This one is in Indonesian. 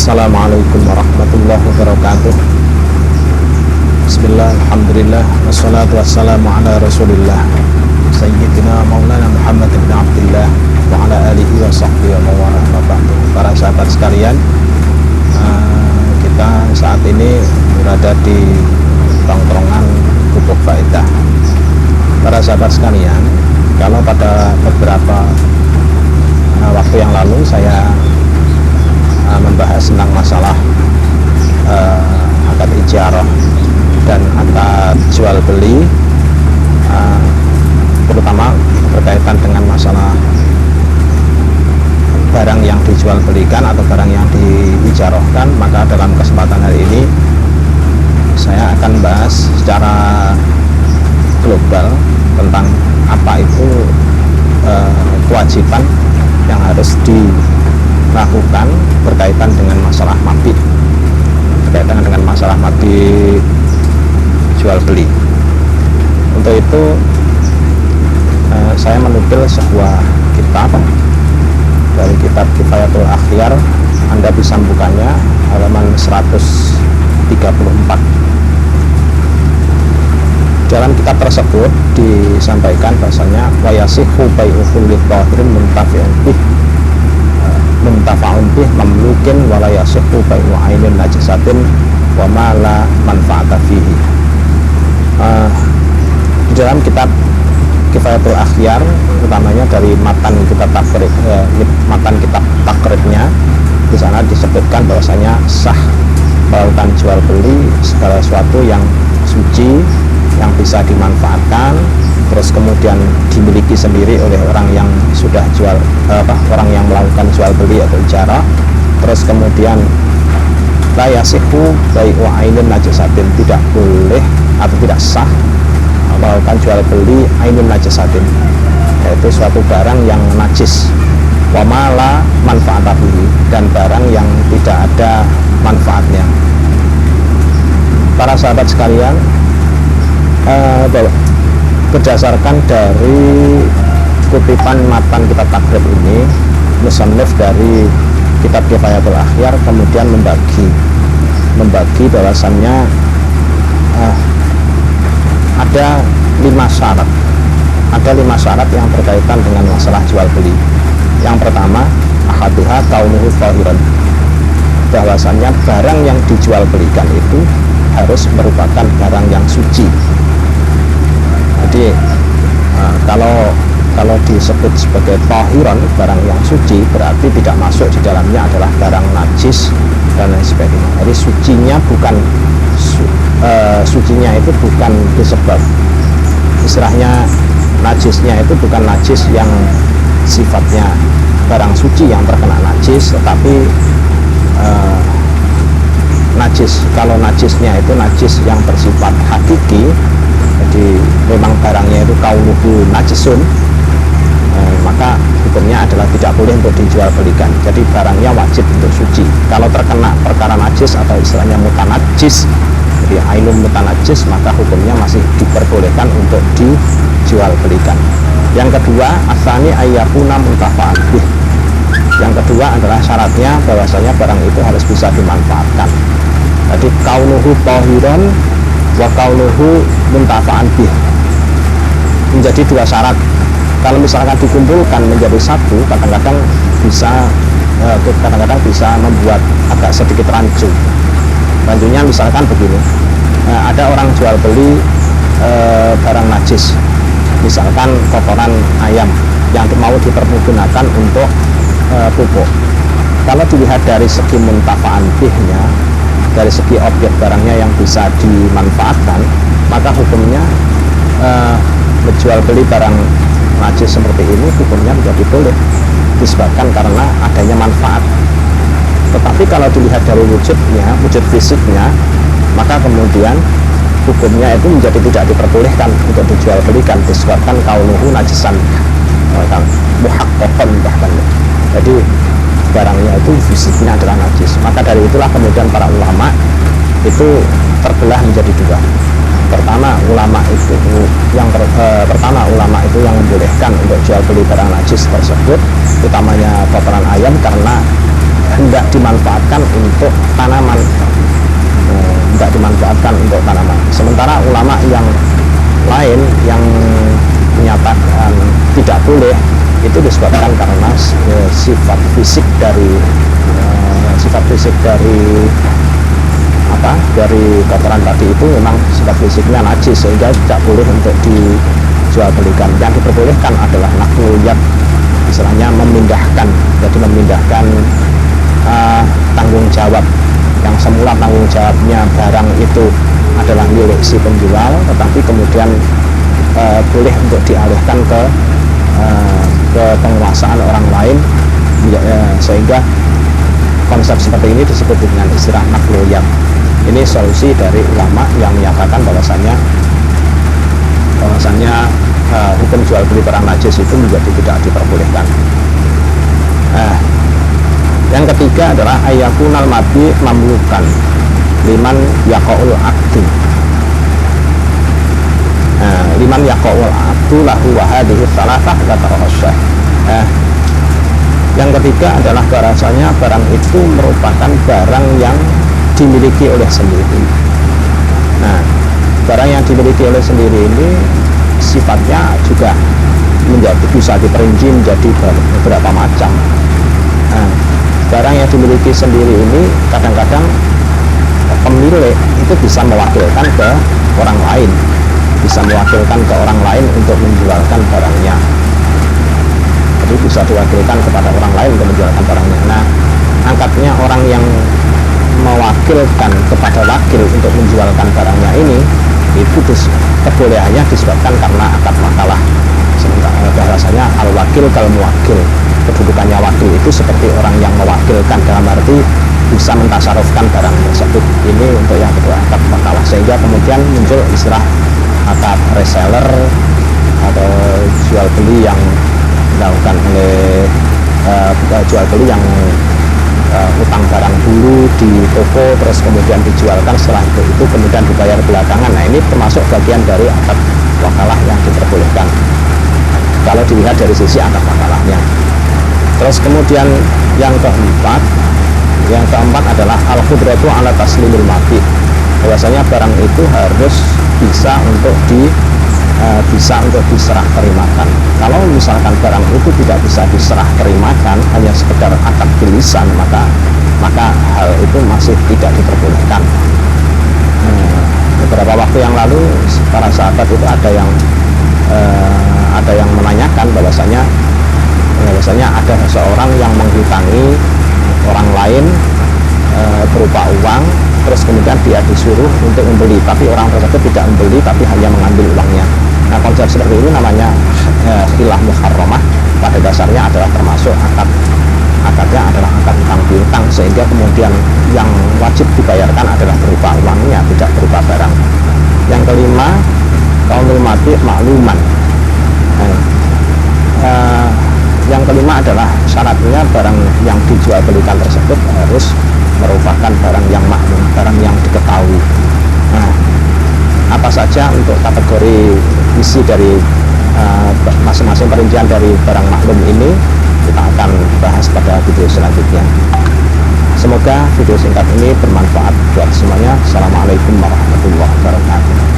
Assalamualaikum warahmatullahi wabarakatuh. Bismillah, alhamdulillah, wassalatu wassalamu ala rasulillah Sayyidina Maulana Muhammad bin Abdullah wa ala alihi wa sahbihi wa mawala. Para sahabat sekalian, kita saat ini berada di tongkrongan Gubuk Faedah. Para sahabat sekalian, kalau pada beberapa waktu yang lalu saya membahas tentang masalah akad ijarah dan akad jual beli, terutama berkaitan dengan masalah barang yang dijual belikan atau barang yang diijarahkan. Maka dalam kesempatan hari ini saya akan bahas secara global tentang apa itu kewajiban yang harus dilakukan berkaitan dengan masalah mabit, berkaitan dengan masalah mabit jual beli. Untuk itu saya menukil sebuah kitab dari kitab Kifayatul Akhyar. Anda bisa membukanya halaman 134. Dalam kitab tersebut disampaikan bahasanya wa yasihhu bai'u kulli tahirin muntafa'un bih mamlukin wa la yasihhu bai'u ainin najisatin wa ma la manfa'ata fihi. Di dalam kitab Kifayatul Akhyar, utamanya dari matan kitab takribnya, di sana disebutkan bahwasanya sah melakukan jual beli segala sesuatu yang suci, yang bisa dimanfaatkan, terus kemudian dimiliki sendiri oleh orang yang sudah orang yang melakukan jual beli atau ijarah. Terus kemudian la yasihhu bai'u ainin najisatin, tidak boleh atau tidak sah melakukan jual beli ainun najisatin, yaitu suatu barang yang najis, wa ma la manfa'ata fihi, dan barang yang tidak ada manfaatnya. Para sahabat sekalian, berdasarkan dari kutipan matan kitab takrib ini, musannif dari kitab Kifayatul Akhyar kemudian membagi bahwasannya ada 5 syarat yang berkaitan dengan masalah jual beli. Yang pertama, ahaduha kaunuhu tahiran, bahwasannya barang yang dijual belikan itu harus merupakan barang yang suci. Jadi kalau disebut sebagai tahiran, barang yang suci, berarti tidak masuk di dalamnya adalah barang najis dan lain sebagainya. Jadi sucinya itu bukan disebab, istilahnya najisnya itu bukan najis yang sifatnya barang suci yang terkena najis, tetapi kalau najisnya itu najis yang bersifat hakiki, jadi memang barangnya itu kaunuhu najisun, maka hukumnya adalah tidak boleh untuk dijual belikan. Jadi barangnya wajib untuk suci. Kalau terkena perkara najis atau istilahnya mutanajis, jadi ainun mutanajis, maka hukumnya masih diperbolehkan untuk dijual belikan. Yang kedua, asani ayyakuna muntafa'an bih. Yang kedua adalah syaratnya bahwasanya barang itu harus bisa dimanfaatkan. Jadi kaunuhu tahiran wa kaunuhu muntafa'an bih menjadi 2 syarat. Kalau misalkan dikumpulkan menjadi satu, kadang-kadang bisa membuat agak sedikit rancu. Rancunya misalkan begini, ada orang jual beli barang najis, misalkan kotoran ayam yang mau dipergunakan untuk pupuk. Kalau dilihat dari segi muntafa'an bihnya, dari segi objek barangnya yang bisa dimanfaatkan, maka hukumnya menjual beli barang najis seperti ini hukumnya menjadi boleh disebabkan karena adanya manfaat. Tetapi kalau dilihat dari wujud fisiknya, maka kemudian hukumnya itu menjadi tidak diperbolehkan untuk dijual belikan disebabkan kaunuhu najisan, muhaqqaqan bahkan. Jadi barangnya itu fisiknya adalah najis. Maka dari itulah kemudian para ulama itu terbelah menjadi 2. Pertama, ulama itu yang membolehkan untuk jual beli barang najis tersebut, utamanya kotoran ayam, karena hendak dimanfaatkan untuk tanaman, hendak dimanfaatkan untuk tanaman. Sementara ulama yang lain yang menyatakan tidak boleh itu disebabkan karena sifat fisik dari dari kotoran tadi itu memang sifat fisiknya najis, sehingga tidak boleh untuk dijual belikan. Yang diperbolehkan adalah nakluyat, istilahnya memindahkan, jadi memindahkan tanggung jawab yang semula tanggung jawabnya barang itu adalah milik si penjual, tetapi kemudian boleh untuk dialihkan ke penguasaan orang lain, sehingga konsep seperti ini disebut dengan istilah nakluyat. Ini solusi dari ulama yang menyatakan bahwasannya hukum jual beli barang najis itu menjadi tidak diperbolehkan. Yang ketiga adalah ayakunal mati mamlukan liman yaqaul akdu. Liman yaqaul akdu lahu wa hadhihi salasah kata. Yang ketiga adalah bahasanya barang itu merupakan barang yang dimiliki oleh sendiri. Nah, barang yang dimiliki oleh sendiri ini sifatnya juga bisa diperinci menjadi beberapa macam. Nah, barang yang dimiliki sendiri ini kadang-kadang pemilik itu bisa mewakilkan ke orang lain, untuk menjualkan barangnya. Jadi bisa diwakilkan kepada orang lain untuk menjualkan barangnya. Nah, angkatnya orang yang mewakilkan kepada wakil untuk menjualkan barangnya ini, itu kebolehannya disebabkan karena akad wakalah. Sementara bahasanya al-wakil kal muwakil, kedudukannya wakil itu seperti orang yang mewakilkan, dalam arti bisa mentasarufkan barang tersebut. Ini untuk yang kedua, akad wakalah, sehingga kemudian muncul istilah akad reseller atau jual beli yang dilakukan oleh jual beli yang utang barang dulu di toko, terus kemudian dijualkan, setelah itu kemudian dibayar belakangan. Nah, ini termasuk bagian dari akad wakalah yang diperbolehkan kalau dilihat dari sisi akad wakalahnya. Terus kemudian yang keempat adalah al-qudratu ala taslimil mati, bahwasanya barang itu harus bisa untuk diserah terimakan. Kalau misalkan barang itu tidak bisa diserah terimakan, hanya sekedar akad tulisan, maka hal itu masih tidak diperbolehkan. Beberapa waktu yang lalu para sahabat itu ada yang menanyakan bahwasanya ada seseorang yang menghutangi orang lain berupa uang, terus kemudian dia disuruh untuk membeli, tapi orang tersebut tidak membeli, tapi hanya mengambil uangnya. Nah, konsep seperti ini namanya khilah muharramah. Pada dasarnya adalah termasuk akadnya adalah akad utang piutang, sehingga kemudian yang wajib dibayarkan adalah berupa uangnya, tidak berupa barang. Yang kelima, kaunul mati makluman. Yang kelima adalah syaratnya barang yang dijual belikan tersebut harus merupakan barang yang maklum, barang yang diketahui. Nah, apa saja untuk kategori isi dari masing-masing perincian dari barang maklum ini kita akan bahas pada video selanjutnya. Semoga video singkat ini bermanfaat buat semuanya. Assalamualaikum warahmatullahi wabarakatuh.